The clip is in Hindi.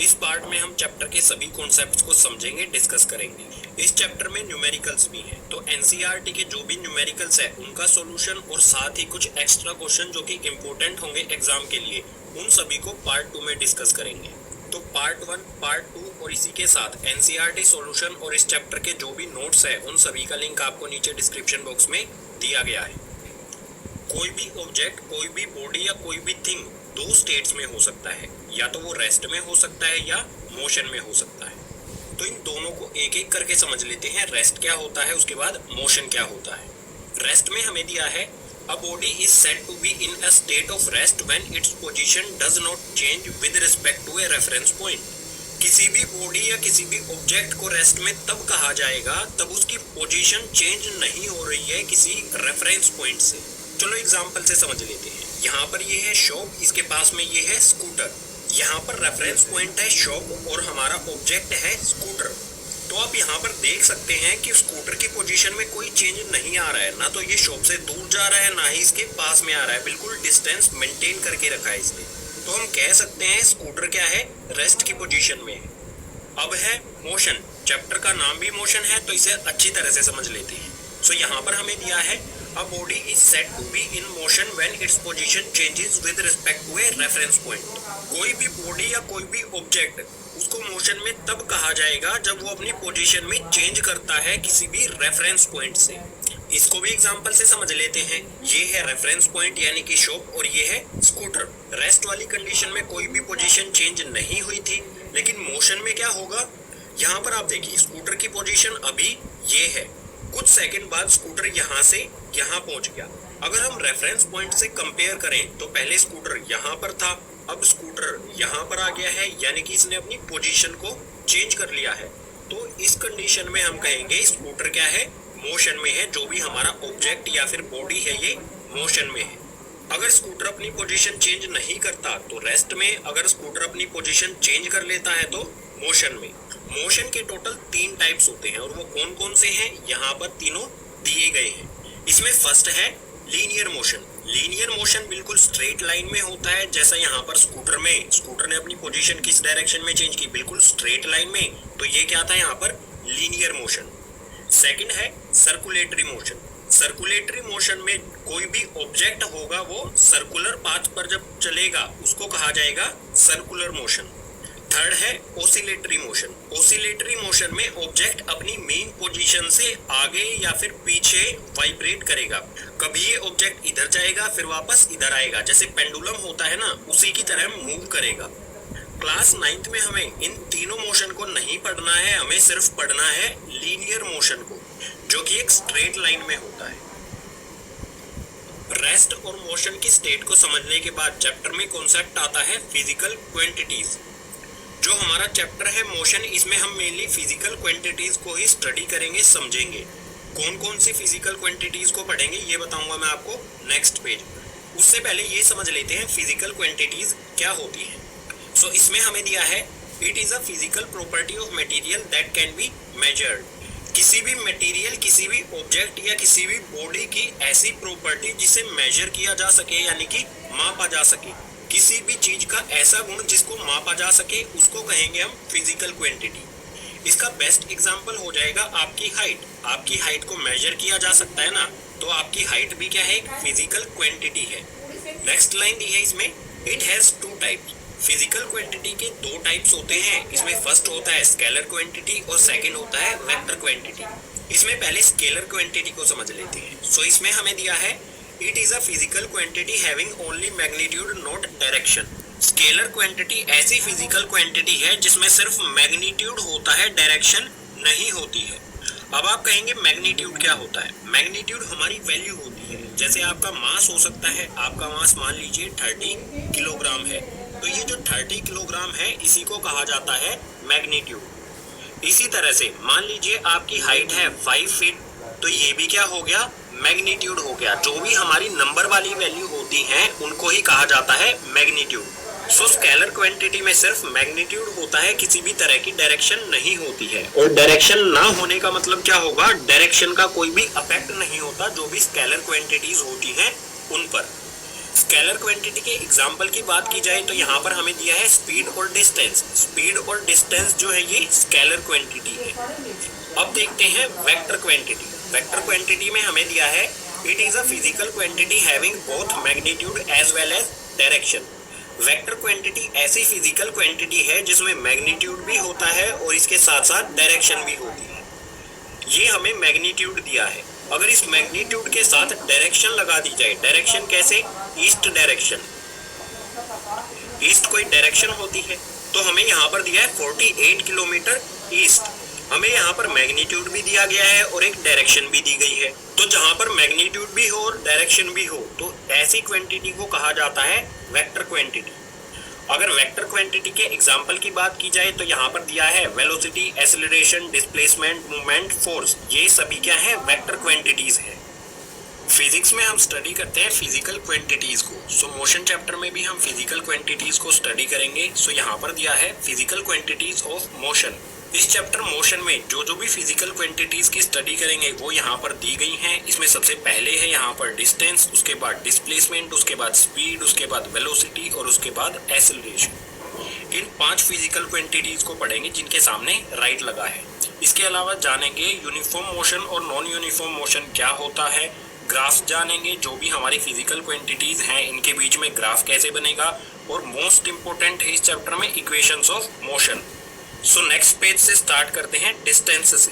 इस पार्ट में हम चैप्टर के सभी कॉन्सेप्ट्स को समझेंगे, डिस्कस करेंगे। इस चैप्टर में न्यूमेरिकल्स भी हैं, तो एनसीईआरटी के जो भी न्यूमेरिकल्स है उनका सॉल्यूशन और साथ ही कुछ एक्स्ट्रा क्वेश्चन जो कि इम्पोर्टेंट होंगे एग्जाम के लिए, उन सभी को पार्ट 2 में डिस्कस करेंगे। तो पार्ट 1, पार्ट 2 और इसी के साथ एनसीईआरटी सॉल्यूशन और इस चैप्टर के जो भी नोट्स है उन सभी का लिंक आपको नीचे डिस्क्रिप्शन बॉक्स में दिया गया है। कोई भी ऑब्जेक्ट, कोई भी बॉडी या कोई भी थिंग दो स्टेट्स में हो सकता है, या तो वो रेस्ट में हो सकता है या मोशन में हो सकता है। तो इन दोनों को एक एक करके समझ लेते हैं। रेस्ट क्या होता है, उसके बाद मोशन क्या होता है। रेस्ट में हमें दिया है A body is said to be in a state of rest when its position does not change with respect to a reference point। किसी भी बॉडी या किसी भी ऑब्जेक्ट को रेस्ट में तब कहा जाएगा तब उसकी पोजीशन चेंज नहीं हो रही है किसी रेफरेंस पॉइंट से। चलो एग्जांपल से समझ लेते हैं। यहाँ पर ये है शॉप, इसके पास में ये है स्कूटर। यहाँ पर रेफरेंस पॉइंट है शॉप और हमारा ऑब्जेक्ट है स्कूटर। तो आप यहाँ पर देख सकते हैं कि स्कूटर की पोजीशन में कोई चेंज नहीं आ रहा है, ना तो ये शॉप से दूर जा रहा है ना ही इसके पास में आ रहा है, बिल्कुल डिस्टेंस मेंटेन करके रखा है इसने। तो हम कह सकते हैं स्कूटर क्या है, रेस्ट की पोजीशन में है। अब है मोशन, चैप्टर का नाम भी मोशन है तो इसे अच्छी तरह से समझ लेते हैं। सो यहाँ पर हमें दिया है A body is said to be in motion when its position changes with respect to a reference point। कोई भी बॉडी या कोई भी ऑब्जेक्ट उसको मोशन में तब कहा जाएगा जब वो अपनी पोजीशन में चेंज करता है किसी भी रेफरेंस पॉइंट से। इसको भी एग्जांपल से समझ लेते हैं। ये है रेफरेंस पॉइंट यानी कि शॉप और ये है स्कूटर। रेस्ट वाली कंडीशन में कोई भी पोजीशन चेंज नहीं हुई थी, लेकिन मोशन में क्या होगा, यहाँ पर आप देखिए स्कूटर की पोजीशन अभी ये है, कुछ सेकंड बाद स्कूटर यहाँ से यहाँ पहुंच गया। अगर हम रेफरेंस पॉइंट से कंपेयर करें तो पहले स्कूटर यहाँ पर था, अब स्कूटर यहाँ पर आ गया है, यानी कि इसने अपनी पोजीशन को चेंज कर लिया है। तो इस कंडीशन में हम कहेंगे स्कूटर क्या है, मोशन में है। जो भी हमारा ऑब्जेक्ट या फिर बॉडी है ये मोशन में है। अगर स्कूटर अपनी पोजीशन चेंज नहीं करता तो रेस्ट में, अगर स्कूटर अपनी पोजीशन चेंज कर लेता है तो मोशन में। मोशन के टोटल 3 टाइप्स होते हैं और वो कौन कौन से हैं, यहाँ पर तीनों दिए गए हैं। इसमें फर्स्ट है लीनियर मोशन। लीनियर मोशन बिल्कुल स्ट्रेट लाइन में होता है, जैसा यहाँ पर स्कूटर ने अपनी पोजीशन किस डायरेक्शन में चेंज की, बिल्कुल स्ट्रेट लाइन में। तो ये क्या था यहाँ पर, लीनियर मोशन। सेकंड है सर्कुलेटरी मोशन। सर्कुलेटरी मोशन में कोई भी ऑब्जेक्ट होगा वो सर्कुलर पाथ पर जब चलेगा उसको कहा जाएगा सर्कुलर मोशन। थर्ड है ओसिलेटरी मोशन। ओसिलेटरी मोशन में ऑब्जेक्ट अपनी मेन पोजीशन से आगे या फिर पीछे वाइब्रेट करेगा। कभी ये ऑब्जेक्ट इधर जाएगा फिर वापस इधर आएगा, जैसे पेंडुलम होता है ना, उसी की तरह मूव करेगा। क्लास 9th में हमें इन तीनों मोशन को नहीं पढ़ना है, हमें सिर्फ पढ़ना है लीनियर मोशन को, जो कि एक स्ट्रेट लाइन में होता है। रेस्ट और मोशन की स्टेट को समझने के बाद चैप्टर में कॉन्सेप्ट आता है फिजिकल क्वांटिटीज। जो हमारा चैप्टर है मोशन, इसमें हम मेनली फिजिकल क्वांटिटीज को ही स्टडी करेंगे, समझेंगे। कौन कौन सी फिजिकल क्वांटिटीज को पढ़ेंगे ये बताऊंगा मैं आपको नेक्स्ट पेज। उससे पहले ये समझ लेते हैं फिजिकल क्वांटिटीज क्या होती हैं। सो इसमें हमें दिया है it is a physical property of material that can be measured. किसी भी मटेरियल, किसी भी ऑब्जेक्ट या किसी भी बॉडी की ऐसी प्रॉपर्टी जिसे मेजर किया जा सके, यानी कि मापा जा सके। किसी भी चीज का ऐसा गुण जिसको मापा जा सके उसको कहेंगे हम फिजिकल क्वांटिटी। इसका बेस्ट एग्जांपल हो जाएगा आपकी हाइट। आपकी हाइट को मेजर किया जा सकता है ना, तो आपकी हाइट भी क्या है, एक फिजिकल क्वांटिटी है। नेक्स्ट लाइन दी है इसमें, it has 2 types. Physical quantity के 2 टाइप्स होते हैं। इसमें फर्स्ट होता है स्केलर क्वांटिटी और सेकंड होता है वेक्टर क्वांटिटी। इसमें पहले स्केलर क्वांटिटी को समझ लेते हैं। सो इसमें हमें दिया है it is a physical quantity having only magnitude not direction. Scalar quantity ऐसी फिजिकल क्वांटिटी है जिसमें सिर्फ मैग्नीट्यूड होता है, डायरेक्शन नहीं होती है। अब आप कहेंगे मैग्नीट्यूड क्या होता है। मैग्नीट्यूड हमारी वैल्यू होती है। जैसे आपका मास हो सकता है, आपका मास मान लीजिए 30 किलोग्राम है, तो ये जो 30 किलोग्राम है इसी को कहा जाता है मैग्नीट्यूड। इसी तरह से मान लीजिए आपकी हाइट है 5 फीट, तो ये भी क्या हो गया, मैग्नीट्यूड हो गया। जो भी हमारी नंबर वाली वैल्यू होती हैं उनको ही कहा जाता है मैग्नीट्यूड। सो स्केलर क्वांटिटी में सिर्फ मैग्नीट्यूड होता है, किसी भी तरह की डायरेक्शन नहीं होती है। और डायरेक्शन ना होने का मतलब क्या होगा, डायरेक्शन का कोई भी इफेक्ट नहीं होता जो भी स्केलर क्वांटिटीज होती हैं उन पर। स्केलर क्वांटिटी के एग्जांपल की बात की जाए तो यहाँ पर हमें दिया है स्पीड और डिस्टेंस। स्पीड और डिस्टेंस जो है ये स्केलर क्वांटिटी है। अब देखते हैं वेक्टर क्वांटिटी। वेक्टर क्वांटिटी में हमें दिया है it is a physical quantity having both magnitude as well as direction. Vector quantity ऐसी फिजिकल क्वांटिटी है जिसमें मैग्नीट्यूड भी होता है और इसके साथ साथ डायरेक्शन भी होती है। ये हमें मैग्नीट्यूड दिया है। अगर इस मैग्नीट्यूड के साथ डायरेक्शन लगा दी जाए, डायरेक्शन कैसे, ईस्ट डायरेक्शन, ईस्ट कोई डायरेक्शन होती है, तो हमें यहाँ पर दिया है 48 किलोमीटर ईस्ट। हमें यहाँ पर मैग्नीट्यूड भी दिया गया है और एक डायरेक्शन भी दी गई है। तो जहाँ पर मैग्नीट्यूड भी हो और डायरेक्शन भी हो तो ऐसी क्वांटिटी को कहा जाता है वेक्टर क्वांटिटी। अगर वेक्टर क्वांटिटी के एग्जांपल की बात की जाए तो यहाँ पर दिया है velocity, acceleration, displacement, movement, force. ये सभी क्या है, वेक्टर क्वांटिटीज है। फिजिक्स में हम स्टडी करते हैं फिजिकल क्वांटिटीज को। सो मोशन चैप्टर में भी हम फिजिकल क्वांटिटीज को स्टडी करेंगे। सो यहाँ पर दिया है फिजिकल क्वांटिटीज ऑफ मोशन। इस चैप्टर मोशन में जो भी फिजिकल क्वांटिटीज की स्टडी करेंगे वो यहाँ पर दी गई हैं। इसमें सबसे पहले है यहाँ पर डिस्टेंस, उसके बाद डिस्प्लेसमेंट, उसके बाद स्पीड, उसके बाद वेलोसिटी और उसके बाद एक्सेलरेशन। इन 5 फिजिकल क्वांटिटीज को पढ़ेंगे जिनके सामने राइट लगा है। इसके अलावा जानेंगे यूनिफॉर्म मोशन और नॉन यूनिफॉर्म मोशन क्या होता है, ग्राफ जानेंगे, जो भी हमारी फिजिकल क्वांटिटीज हैं इनके बीच में ग्राफ कैसे बनेगा, और मोस्ट इंपोर्टेंट है इस चैप्टर में equations of motion. So next page से स्टार्ट करते हैं डिस्टेंस से।